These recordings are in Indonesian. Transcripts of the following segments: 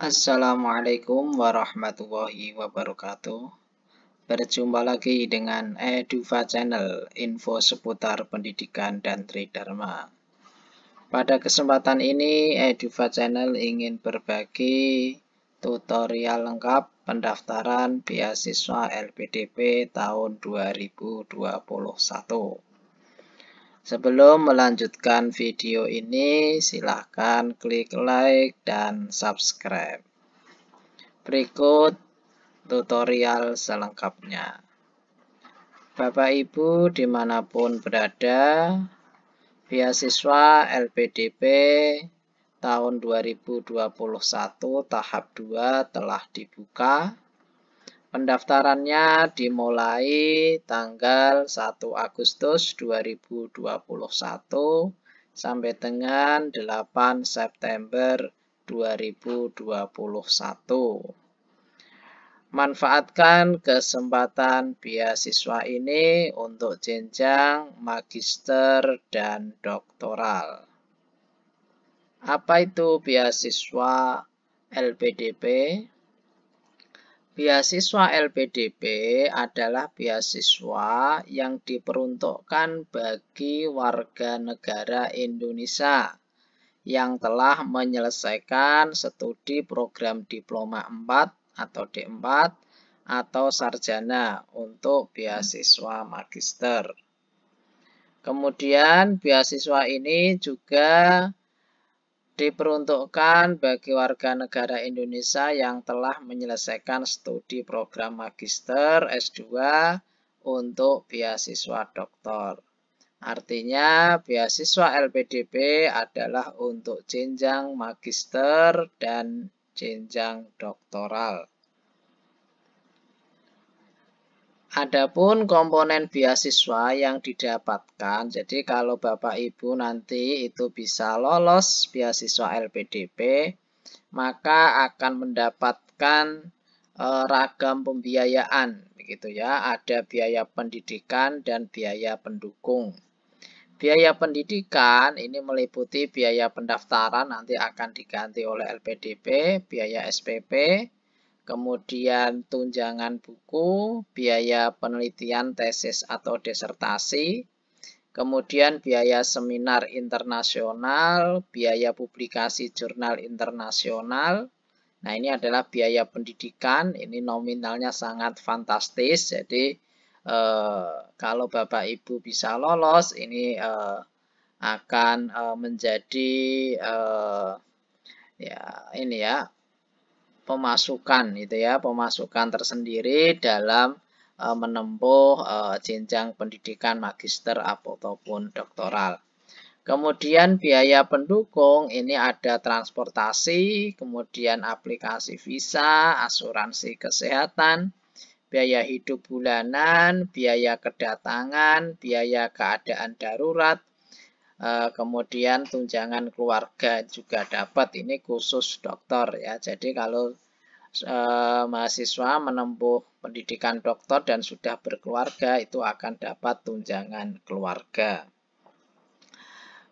Assalamualaikum warahmatullahi wabarakatuh. Berjumpa lagi dengan Eduva Channel, info seputar pendidikan dan tridharma. Pada kesempatan ini, Eduva Channel ingin berbagi tutorial lengkap pendaftaran beasiswa LPDP tahun 2021. Sebelum melanjutkan video ini, silahkan klik like dan subscribe. Berikut tutorial selengkapnya. Bapak Ibu dimanapun berada, beasiswa LPDP tahun 2021 tahap 2 telah dibuka. Pendaftarannya dimulai tanggal 1 Agustus 2021 sampai dengan 8 September 2021. Manfaatkan kesempatan beasiswa ini untuk jenjang magister dan doktoral. Apa itu beasiswa LPDP? Beasiswa LPDP adalah beasiswa yang diperuntukkan bagi warga negara Indonesia yang telah menyelesaikan studi program diploma 4 atau D4 atau sarjana untuk beasiswa magister. Kemudian beasiswa ini juga diperuntukkan bagi warga negara Indonesia yang telah menyelesaikan studi program magister S2 untuk beasiswa doktor. Artinya, beasiswa LPDP adalah untuk jenjang magister dan jenjang doktoral. Adapun komponen beasiswa yang didapatkan, jadi kalau Bapak Ibu nanti itu bisa lolos beasiswa LPDP, maka akan mendapatkan ragam pembiayaan, begitu ya. Ada biaya pendidikan dan biaya pendukung. Biaya pendidikan ini meliputi biaya pendaftaran nanti akan diganti oleh LPDP, biaya SPP, kemudian tunjangan buku, biaya penelitian tesis atau disertasi, kemudian biaya seminar internasional, biaya publikasi jurnal internasional. Nah, ini adalah biaya pendidikan, ini nominalnya sangat fantastis, jadi kalau Bapak Ibu bisa lolos, ini akan menjadi pemasukan gitu ya, pemasukan tersendiri dalam menempuh jenjang pendidikan magister ataupun doktoral. Kemudian biaya pendukung ini ada transportasi, kemudian aplikasi visa, asuransi kesehatan, biaya hidup bulanan, biaya kedatangan, biaya keadaan darurat, kemudian tunjangan keluarga juga dapat, ini khusus dokter ya. Jadi kalau mahasiswa menempuh pendidikan dokter dan sudah berkeluarga itu akan dapat tunjangan keluarga.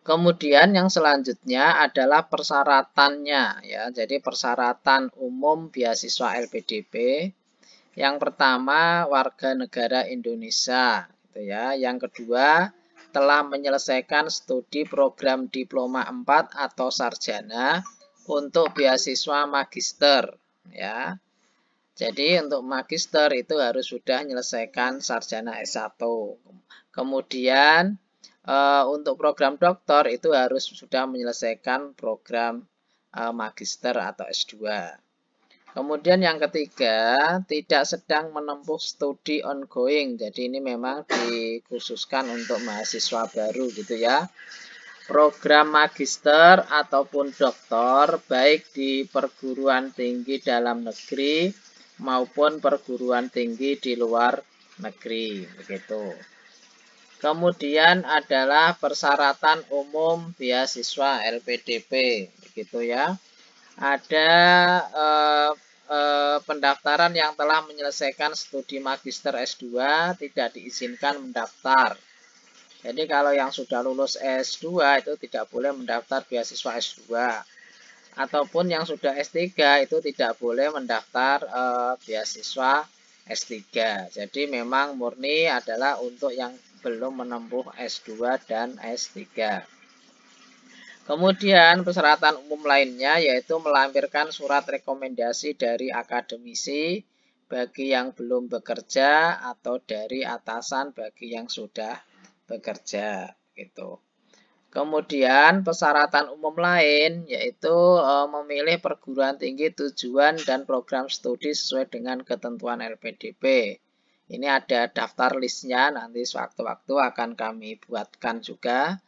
Kemudian yang selanjutnya adalah persyaratannya ya. Jadi persyaratan umum beasiswa LPDP. Yang pertama warga negara Indonesia gitu ya. Yang kedua telah menyelesaikan studi program diploma 4 atau sarjana untuk beasiswa magister ya. Jadi untuk magister itu harus sudah menyelesaikan sarjana S1. Kemudian untuk program doktor itu harus sudah menyelesaikan program magister atau S2. Kemudian yang ketiga, tidak sedang menempuh studi ongoing. Jadi ini memang dikhususkan untuk mahasiswa baru gitu ya. Program magister ataupun doktor baik di perguruan tinggi dalam negeri maupun perguruan tinggi di luar negeri begitu. Kemudian adalah persyaratan umum beasiswa LPDP begitu ya. Ada pendaftaran yang telah menyelesaikan studi magister S2 tidak diizinkan mendaftar. Jadi kalau yang sudah lulus S2 itu tidak boleh mendaftar beasiswa S2. ataupun yang sudah S3 itu tidak boleh mendaftar beasiswa S3. Jadi memang murni adalah untuk yang belum menempuh S2 dan S3. Kemudian persyaratan umum lainnya yaitu melampirkan surat rekomendasi dari akademisi bagi yang belum bekerja atau dari atasan bagi yang sudah bekerja gitu. Kemudian persyaratan umum lain yaitu memilih perguruan tinggi tujuan dan program studi sesuai dengan ketentuan LPDP. Ini ada daftar listnya, nanti sewaktu-waktu akan kami buatkan juga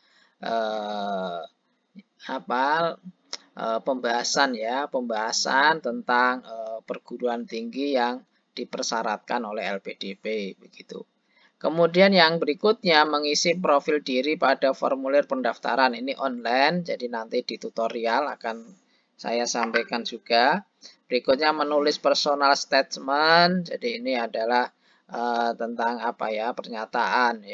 pembahasan tentang perguruan tinggi yang dipersyaratkan oleh LPDP begitu. Kemudian yang berikutnya mengisi profil diri pada formulir pendaftaran ini online, jadi nanti di tutorial akan saya sampaikan juga. Berikutnya menulis personal statement, jadi ini adalah tentang pernyataan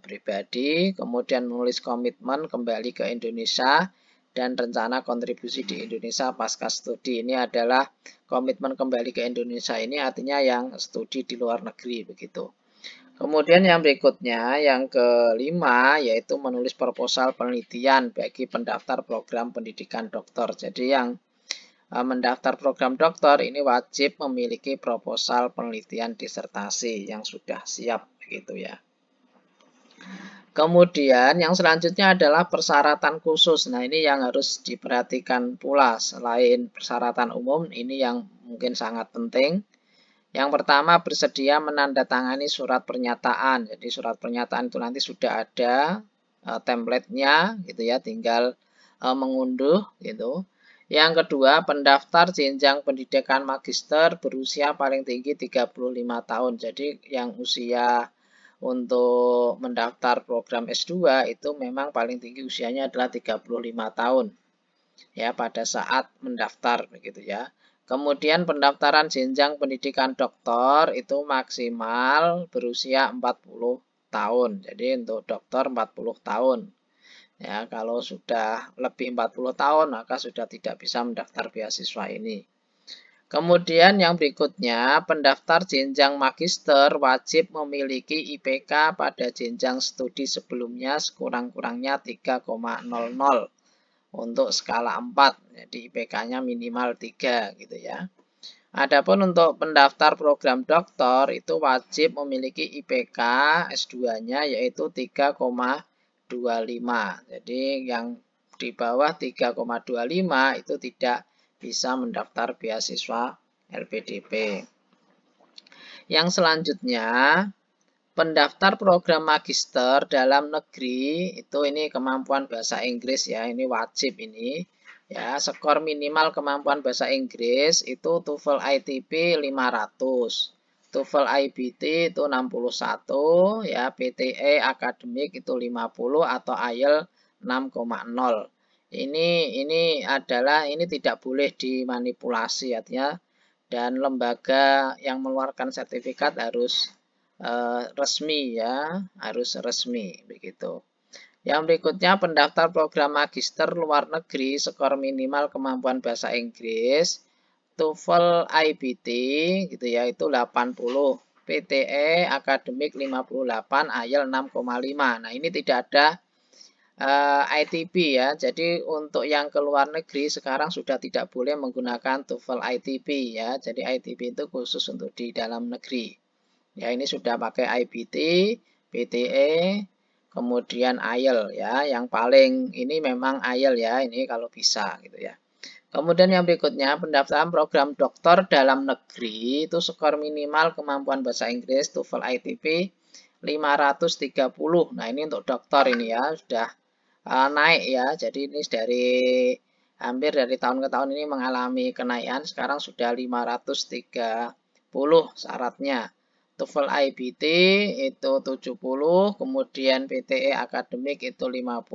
pribadi, kemudian menulis komitmen kembali ke Indonesia dan rencana kontribusi di Indonesia pasca studi. Ini adalah komitmen kembali ke Indonesia, ini artinya yang studi di luar negeri begitu. Kemudian yang berikutnya, yang kelima, yaitu menulis proposal penelitian bagi pendaftar program pendidikan doktor. Jadi yang mendaftar program doktor ini wajib memiliki proposal penelitian disertasi yang sudah siap begitu ya. Kemudian yang selanjutnya adalah persyaratan khusus. Nah, ini yang harus diperhatikan pula selain persyaratan umum, ini yang mungkin sangat penting. Yang pertama bersedia menandatangani surat pernyataan. Jadi surat pernyataan itu nanti sudah ada template-nya gitu ya, tinggal mengunduh gitu. Yang kedua, pendaftar jenjang pendidikan magister berusia paling tinggi 35 tahun. Jadi yang usia untuk mendaftar program S2 itu memang paling tinggi usianya adalah 35 tahun. Ya, pada saat mendaftar begitu ya. Kemudian pendaftaran jenjang pendidikan doktor itu maksimal berusia 40 tahun. Jadi untuk doktor 40 tahun. Ya, kalau sudah lebih 40 tahun maka sudah tidak bisa mendaftar beasiswa ini. Kemudian yang berikutnya, pendaftar jenjang magister wajib memiliki IPK pada jenjang studi sebelumnya sekurang-kurangnya 3,00 untuk skala 4. Jadi IPK-nya minimal 3 gitu ya. Adapun untuk pendaftar program doktor itu wajib memiliki IPK S2-nya yaitu 3,25. Jadi yang di bawah 3,25 itu tidak bisa mendaftar beasiswa LPDP. Yang selanjutnya, pendaftar program magister dalam negeri itu ini kemampuan bahasa Inggris ya, ini wajib ini. Ya, skor minimal kemampuan bahasa Inggris itu TOEFL ITP 500. TOEFL IBT itu 61, ya, PTE akademik itu 50 atau IELTS 6,0. Ini tidak boleh dimanipulasi artinya, dan lembaga yang mengeluarkan sertifikat harus resmi ya, harus resmi begitu. Yang berikutnya pendaftar program magister luar negeri skor minimal kemampuan bahasa Inggris TOEFL IBT gitu ya itu 80, PTE akademik 58, IELTS 6,5. Nah, ini tidak ada ITP ya. Jadi untuk yang ke luar negeri sekarang sudah tidak boleh menggunakan TOEFL ITP ya. Jadi ITP itu khusus untuk di dalam negeri. Ya, ini sudah pakai IBT, PTE, kemudian IELTS ya. Yang paling ini memang IELTS ya, ini kalau bisa gitu ya. Kemudian yang berikutnya pendaftaran program doktor dalam negeri itu skor minimal kemampuan bahasa Inggris TOEFL ITP 530. Nah, ini untuk doktor ini ya, sudah naik ya. Jadi ini hampir dari tahun ke tahun ini mengalami kenaikan. Sekarang sudah 530 syaratnya. TOEFL IBT itu 70, kemudian PTE akademik itu 50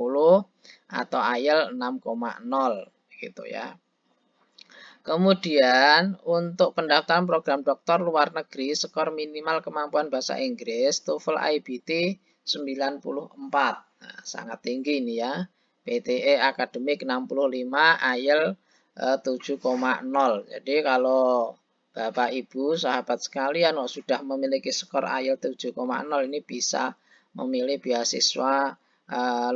atau IELTS 6,0 gitu ya. Kemudian untuk pendaftaran program doktor luar negeri skor minimal kemampuan bahasa Inggris TOEFL IBT 94. Nah, sangat tinggi ini ya. PTE akademik 65, IELTS 7,0. Jadi kalau Bapak Ibu sahabat sekalian sudah memiliki skor IELTS 7,0 ini bisa memilih beasiswa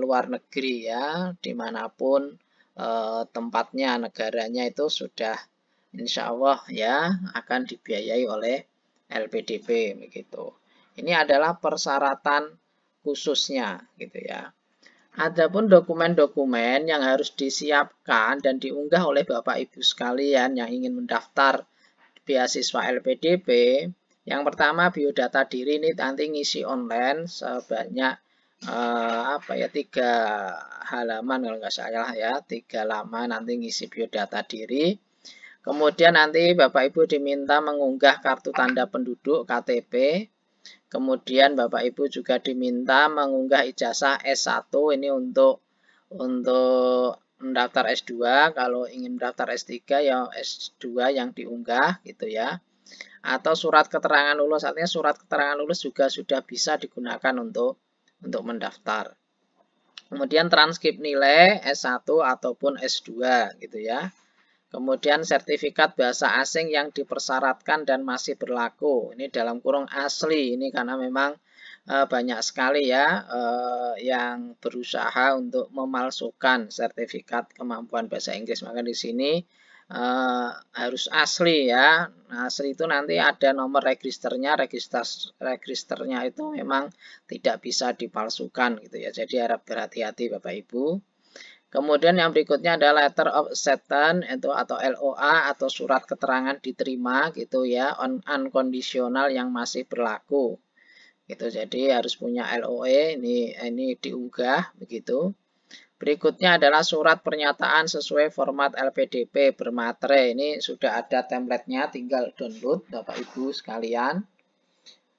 luar negeri ya, dimanapun tempatnya, negaranya itu sudah insya Allah ya akan dibiayai oleh LPDP begitu. Ini adalah persyaratan khususnya gitu ya. Adapun dokumen-dokumen yang harus disiapkan dan diunggah oleh Bapak Ibu sekalian yang ingin mendaftar beasiswa LPDP, yang pertama biodata diri ini nanti ngisi online sebanyak 3 halaman kalau nggak salah ya, 3 halaman nanti ngisi biodata diri. Kemudian nanti Bapak Ibu diminta mengunggah kartu tanda penduduk KTP. Kemudian Bapak Ibu juga diminta mengunggah ijazah S1 ini untuk mendaftar S2. Kalau ingin mendaftar S3 ya S2 yang diunggah gitu ya. Atau surat keterangan lulus, artinya surat keterangan lulus juga sudah bisa digunakan untuk mendaftar. Kemudian transkrip nilai S1 ataupun S2 gitu ya. Kemudian sertifikat bahasa asing yang dipersyaratkan dan masih berlaku. Ini dalam kurung asli. Ini karena memang banyak sekali ya yang berusaha untuk memalsukan sertifikat kemampuan bahasa Inggris. Maka di sini harus asli ya. Nah, asli itu nanti ada nomor registernya. Registernya itu memang tidak bisa dipalsukan gitu ya. Jadi harap berhati-hati Bapak Ibu. Kemudian yang berikutnya adalah letter of acceptance atau LOA atau surat keterangan diterima gitu ya, unconditional yang masih berlaku. Gitu. Jadi harus punya LOE, ini diunggah begitu. Berikutnya adalah surat pernyataan sesuai format LPDP bermaterai. Ini sudah ada template-nya, tinggal download Bapak Ibu sekalian.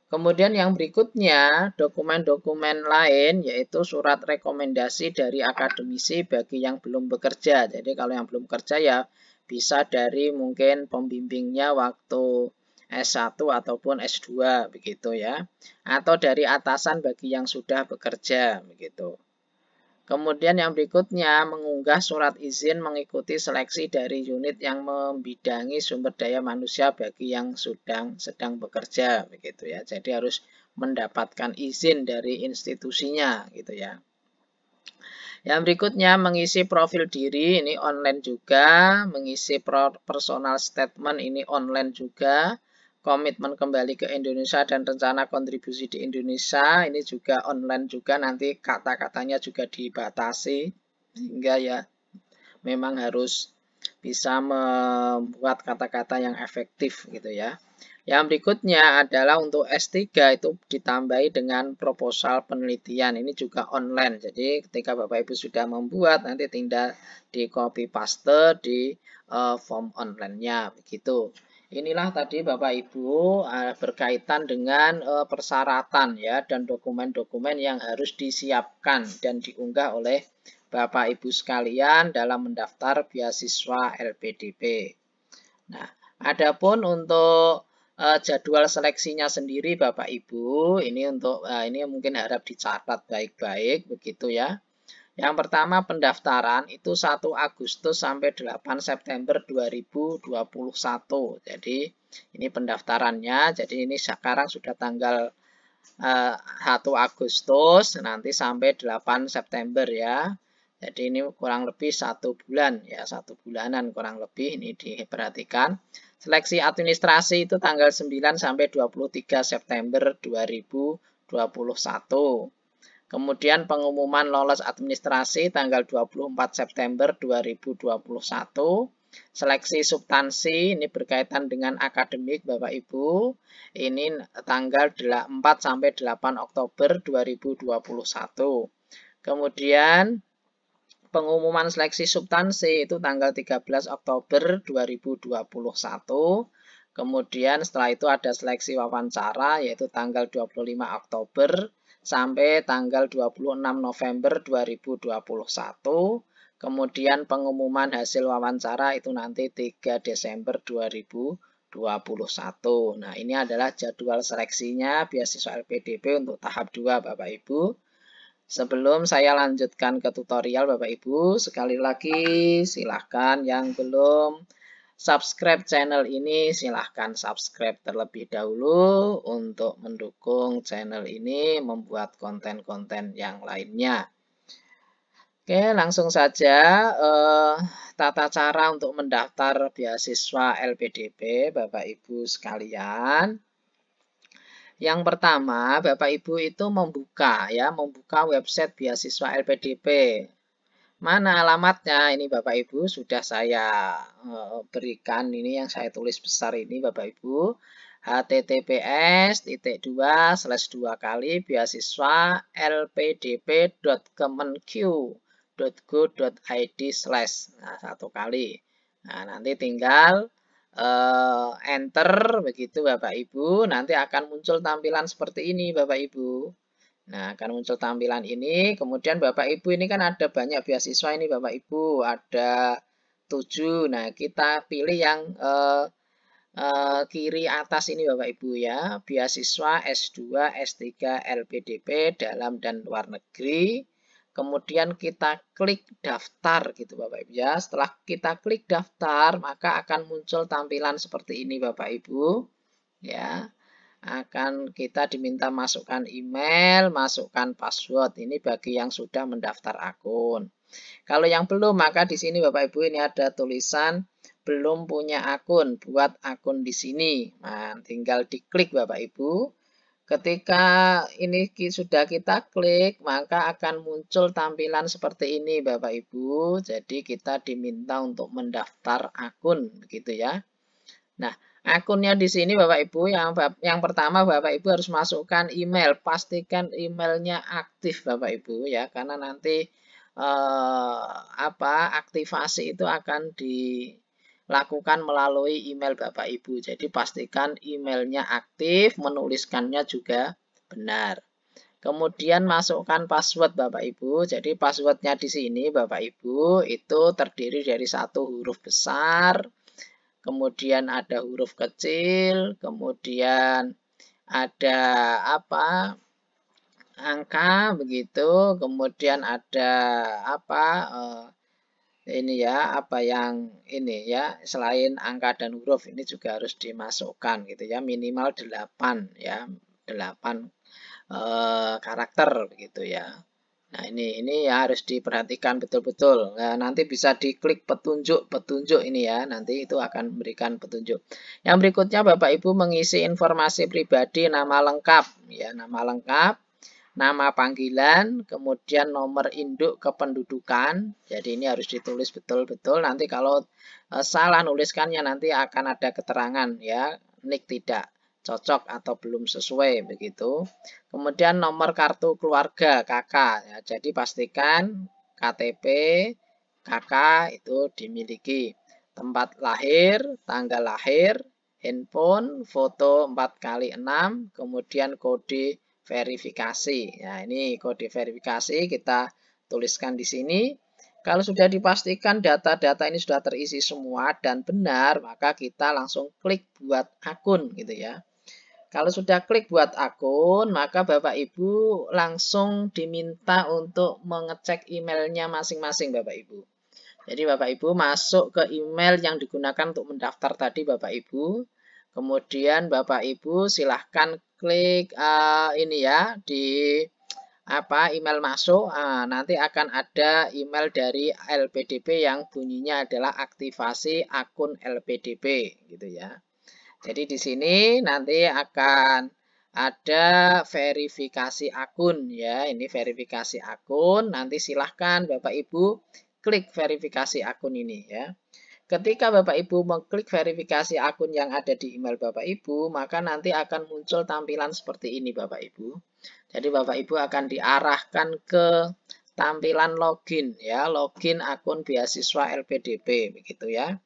Kemudian yang berikutnya, dokumen-dokumen lain yaitu surat rekomendasi dari akademisi bagi yang belum bekerja. Jadi kalau yang belum bekerja ya bisa dari mungkin pembimbingnya waktu S1 ataupun S2 begitu ya. Atau dari atasan bagi yang sudah bekerja begitu. Kemudian yang berikutnya mengunggah surat izin mengikuti seleksi dari unit yang membidangi sumber daya manusia bagi yang sedang bekerja begitu ya. Jadi harus mendapatkan izin dari institusinya gitu ya. Yang berikutnya mengisi profil diri ini online juga, mengisi personal statement ini online juga. Komitmen kembali ke Indonesia dan rencana kontribusi di Indonesia ini juga online juga, nanti kata-katanya juga dibatasi sehingga ya memang harus bisa membuat kata-kata yang efektif gitu ya. Yang berikutnya adalah untuk S3 itu ditambahi dengan proposal penelitian, ini juga online. Jadi ketika Bapak Ibu sudah membuat nanti tinggal di copy paste di form online-nya begitu. Inilah tadi Bapak Ibu berkaitan dengan persyaratan ya dan dokumen-dokumen yang harus disiapkan dan diunggah oleh Bapak Ibu sekalian dalam mendaftar beasiswa LPDP. Nah, adapun untuk jadwal seleksinya sendiri Bapak Ibu, ini mungkin harap dicatat baik-baik begitu ya. Yang pertama pendaftaran itu 1 Agustus sampai 8 September 2021. Jadi ini pendaftarannya. Jadi ini sekarang sudah tanggal 1 Agustus nanti sampai 8 September ya. Jadi ini kurang lebih 1 bulan ya, 1 bulanan kurang lebih ini diperhatikan. Seleksi administrasi itu tanggal 9 sampai 23 September 2021. Kemudian pengumuman lolos administrasi tanggal 24 September 2021. Seleksi substansi ini berkaitan dengan akademik Bapak Ibu. Ini tanggal 4 sampai 8 Oktober 2021. Kemudian pengumuman seleksi substansi itu tanggal 13 Oktober 2021. Kemudian setelah itu ada seleksi wawancara yaitu tanggal 25 Oktober sampai tanggal 26 November 2021. Kemudian pengumuman hasil wawancara itu nanti 3 Desember 2021. Nah, ini adalah jadwal seleksinya beasiswa LPDP untuk tahap 2 Bapak Ibu. Sebelum saya lanjutkan ke tutorial Bapak Ibu, sekali lagi silahkan yang belum subscribe channel ini, silahkan subscribe terlebih dahulu untuk mendukung channel ini membuat konten-konten yang lainnya. Oke, langsung saja tata cara untuk mendaftar beasiswa LPDP Bapak Ibu sekalian. Yang pertama, Bapak Ibu itu membuka website beasiswa LPDP. Mana alamatnya? Ini Bapak Ibu sudah saya berikan, ini yang saya tulis besar ini Bapak Ibu. https://2 beasiswa lpdp.kemenq.go.id/ nah, 1 kali. Nah, nanti tinggal enter begitu Bapak Ibu, nanti akan muncul tampilan seperti ini Bapak Ibu. Nah, akan muncul tampilan ini, kemudian Bapak Ibu ini kan ada banyak beasiswa ini Bapak Ibu, ada 7. Nah, kita pilih yang kiri atas ini Bapak Ibu ya, beasiswa S2, S3, LPDP dalam dan luar negeri. Kemudian kita klik daftar gitu Bapak Ibu ya. Setelah kita klik daftar, maka akan muncul tampilan seperti ini Bapak Ibu. Ya. Akan kita diminta masukkan email, masukkan password. Ini bagi yang sudah mendaftar akun. Kalau yang belum, maka di sini Bapak Ibu ini ada tulisan belum punya akun, buat akun di sini. Nah, tinggal diklik Bapak Ibu. Ketika ini sudah kita klik, maka akan muncul tampilan seperti ini Bapak Ibu. Jadi kita diminta untuk mendaftar akun begitu ya. Nah, akunnya di sini Bapak Ibu, yang pertama Bapak Ibu harus masukkan email, pastikan emailnya aktif Bapak Ibu ya, karena nanti aktivasi itu akan dilakukan melalui email Bapak Ibu. Jadi pastikan emailnya aktif, menuliskannya juga benar. Kemudian masukkan password Bapak Ibu. Jadi passwordnya di sini Bapak Ibu itu terdiri dari 1 huruf besar, kemudian ada huruf kecil, kemudian ada angka begitu, kemudian ada ini ya, ini ya, selain angka dan huruf ini juga harus dimasukkan gitu ya, minimal 8 ya, 8 karakter begitu ya. Nah, ini ya harus diperhatikan betul-betul. Nah, nanti bisa diklik petunjuk ini ya. Nanti itu akan memberikan petunjuk. Yang berikutnya Bapak Ibu mengisi informasi pribadi, nama lengkap ya, nama lengkap, nama panggilan, kemudian nomor induk kependudukan. Jadi ini harus ditulis betul-betul. Nanti kalau salah nuliskannya nanti akan ada keterangan ya, nik tidak cocok atau belum sesuai begitu. Kemudian nomor kartu keluarga KK ya. Jadi pastikan KTP KK itu dimiliki. Tempat lahir, tanggal lahir, handphone, foto 4x6, kemudian kode verifikasi. Nah, ini kode verifikasi kita tuliskan di sini. Kalau sudah dipastikan data-data ini sudah terisi semua dan benar, maka kita langsung klik buat akun gitu ya. Kalau sudah klik buat akun, maka Bapak Ibu langsung diminta untuk mengecek emailnya masing-masing Bapak Ibu. Jadi Bapak Ibu masuk ke email yang digunakan untuk mendaftar tadi Bapak Ibu. Kemudian Bapak Ibu silahkan klik ini ya di email masuk. Nanti akan ada email dari LPDP yang bunyinya adalah aktivasi akun LPDP gitu ya. Jadi di sini nanti akan ada verifikasi akun ya. Ini verifikasi akun. Nanti silahkan Bapak Ibu klik verifikasi akun ini ya. Ketika Bapak Ibu mengklik verifikasi akun yang ada di email Bapak Ibu, maka nanti akan muncul tampilan seperti ini Bapak Ibu. Jadi Bapak Ibu akan diarahkan ke tampilan login ya, login akun beasiswa LPDP begitu ya.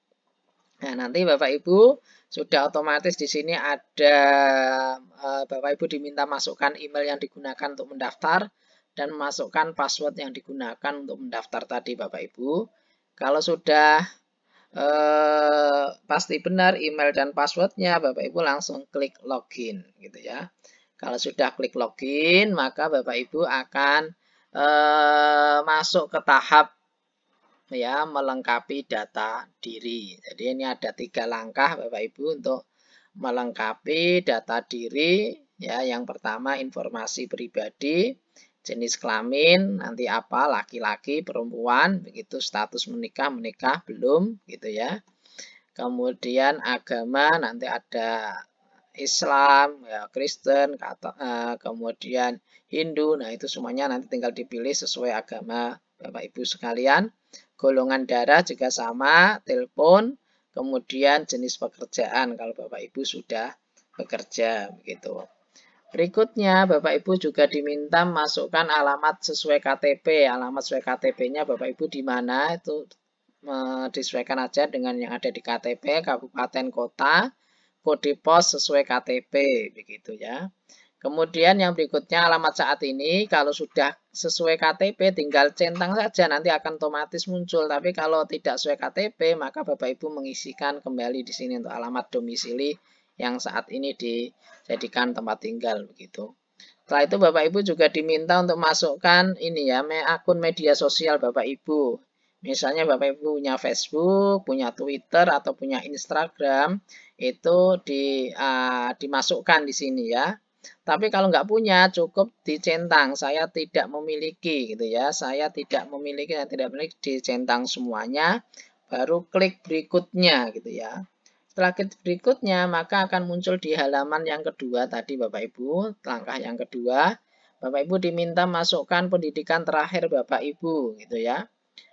Nah, nanti Bapak Ibu sudah otomatis di sini ada Bapak Ibu diminta masukkan email yang digunakan untuk mendaftar dan masukkan password yang digunakan untuk mendaftar tadi Bapak Ibu. Kalau sudah pasti benar email dan passwordnya, Bapak Ibu langsung klik login gitu ya. Kalau sudah klik login, maka Bapak Ibu akan masuk ke tahap ya melengkapi data diri. Jadi ini ada 3 langkah Bapak Ibu untuk melengkapi data diri. Ya, yang pertama informasi pribadi, jenis kelamin, nanti apa, laki-laki, perempuan, begitu status menikah, belum, gitu ya. Kemudian agama, nanti ada Islam, ya, Kristen, kemudian Hindu. Nah, itu semuanya nanti tinggal dipilih sesuai agama Bapak Ibu sekalian. Golongan darah juga sama, telepon, kemudian jenis pekerjaan kalau Bapak Ibu sudah bekerja begitu. Berikutnya Bapak Ibu juga diminta masukkan alamat sesuai KTP. Alamat sesuai KTP-nya Bapak Ibu di mana itu disesuaikan aja dengan yang ada di KTP, kabupaten, kota, kode pos sesuai KTP begitu ya. Kemudian yang berikutnya alamat saat ini kalau sudah sesuai KTP tinggal centang saja nanti akan otomatis muncul. Tapi kalau tidak sesuai KTP maka Bapak Ibu mengisikan kembali di sini untuk alamat domisili yang saat ini dijadikan tempat tinggal begitu. Setelah itu Bapak Ibu juga diminta untuk masukkan ini ya akun media sosial Bapak Ibu. Misalnya Bapak Ibu punya Facebook, punya Twitter atau punya Instagram itu dimasukkan di sini ya. Tapi kalau nggak punya cukup dicentang saya tidak memiliki gitu ya. Saya tidak memiliki dan tidak memiliki dicentang semuanya baru klik berikutnya gitu ya. Setelah klik berikutnya maka akan muncul di halaman yang kedua tadi Bapak Ibu, langkah yang kedua. Bapak Ibu diminta masukkan pendidikan terakhir Bapak Ibu gitu ya.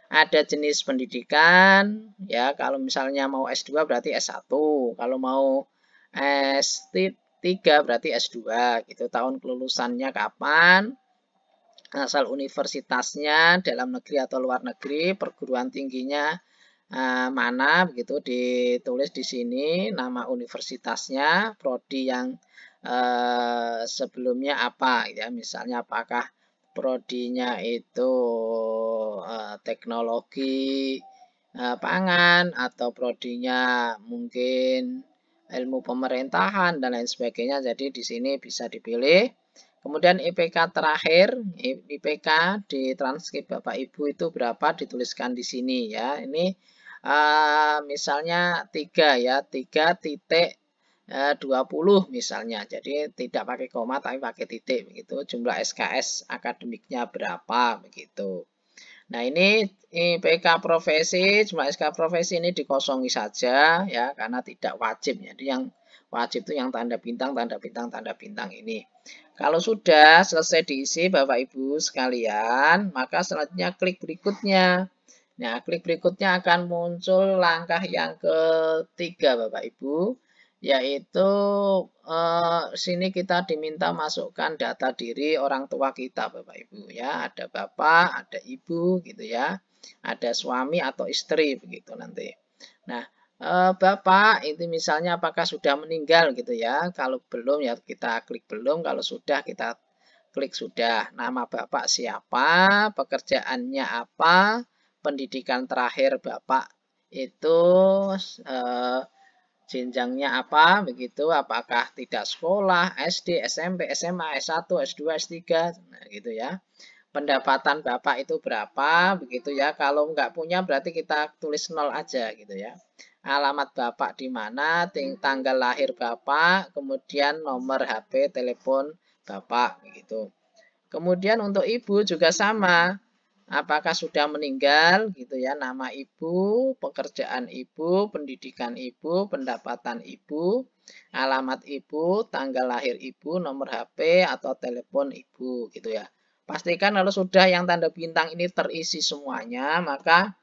Ada jenis pendidikan ya, kalau misalnya mau S2 berarti S1, kalau mau S3 berarti S2 gitu. Tahun kelulusannya kapan? Asal universitasnya dalam negeri atau luar negeri, perguruan tingginya mana begitu ditulis di sini nama universitasnya, prodi yang sebelumnya apa ya, misalnya apakah prodinya itu teknologi pangan atau prodinya mungkin ilmu pemerintahan dan lain sebagainya. Jadi di sini bisa dipilih. Kemudian IPK terakhir, IPK di transkrip Bapak Ibu itu berapa dituliskan di sini ya. Ini misalnya 3 ya, 3,20 misalnya. Jadi tidak pakai koma tapi pakai titik begitu. Jumlah SKS akademiknya berapa begitu. Nah, ini IPK profesi, jumlah SK profesi ini dikosongi saja ya karena tidak wajib. Jadi yang wajib itu yang tanda bintang, tanda bintang, tanda bintang ini. Kalau sudah selesai diisi Bapak Ibu sekalian, maka selanjutnya klik berikutnya. Nah, klik berikutnya akan muncul langkah yang ketiga Bapak Ibu, yaitu sini kita diminta masukkan data diri orang tua kita Bapak Ibu ya. Ada Bapak, ada Ibu gitu ya. Ada suami atau istri begitu nanti. Nah, Bapak itu misalnya apakah sudah meninggal gitu ya. Kalau belum ya kita klik belum, kalau sudah kita klik sudah. Nama Bapak siapa, pekerjaannya apa, pendidikan terakhir Bapak itu jenjangnya apa begitu, apakah tidak sekolah, SD, SMP, SMA, S1, S2, S3 nah, gitu ya. Pendapatan Bapak itu berapa begitu ya. Kalau nggak punya berarti kita tulis 0 aja gitu ya. Alamat Bapak di mana, tanggal lahir Bapak, kemudian nomor HP, telepon Bapak gitu. Kemudian untuk Ibu juga sama. Apakah sudah meninggal gitu ya, nama Ibu, pekerjaan Ibu, pendidikan Ibu, pendapatan Ibu, alamat Ibu, tanggal lahir Ibu, nomor HP atau telepon Ibu gitu ya. Pastikan kalau sudah yang tanda bintang ini terisi semuanya, maka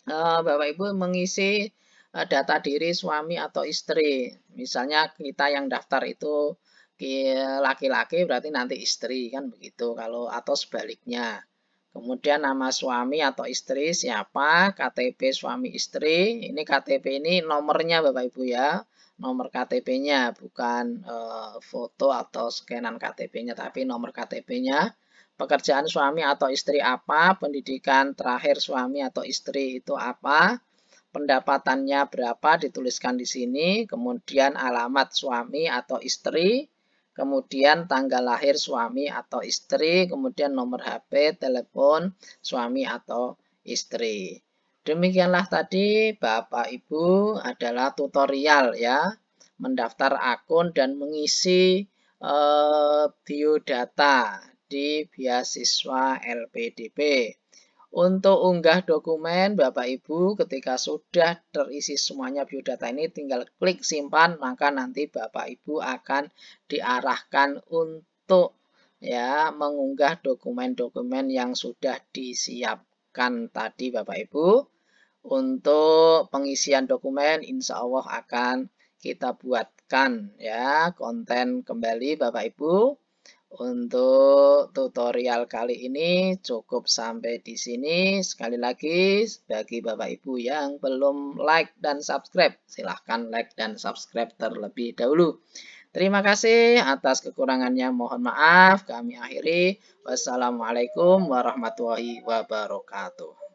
Bapak Ibu mengisi data diri suami atau istri. Misalnya kita yang daftar itu laki-laki berarti nanti istri kan begitu, kalau atau sebaliknya. Kemudian nama suami atau istri siapa, KTP suami istri. Ini KTP ini nomornya Bapak Ibu ya. Nomor KTP-nya bukan foto atau scanan KTP-nya tapi nomor KTP-nya. Pekerjaan suami atau istri apa, pendidikan terakhir suami atau istri itu apa, pendapatannya berapa dituliskan di sini, kemudian alamat suami atau istri, kemudian tanggal lahir suami atau istri, kemudian nomor HP, telepon suami atau istri. Demikianlah tadi Bapak Ibu adalah tutorial ya, mendaftar akun dan mengisi biodata di beasiswa LPDP. Untuk unggah dokumen Bapak Ibu ketika sudah terisi semuanya biodata ini tinggal klik simpan, maka nanti Bapak Ibu akan diarahkan untuk ya mengunggah dokumen-dokumen yang sudah disiapkan tadi Bapak Ibu. Untuk pengisian dokumen insya Allah akan kita buatkan ya konten kembali Bapak Ibu. Untuk tutorial kali ini cukup sampai di sini. Sekali lagi, bagi Bapak Ibu yang belum like dan subscribe, silahkan like dan subscribe terlebih dahulu. Terima kasih atas kekurangannya, mohon maaf. Kami akhiri. Wassalamualaikum warahmatullahi wabarakatuh.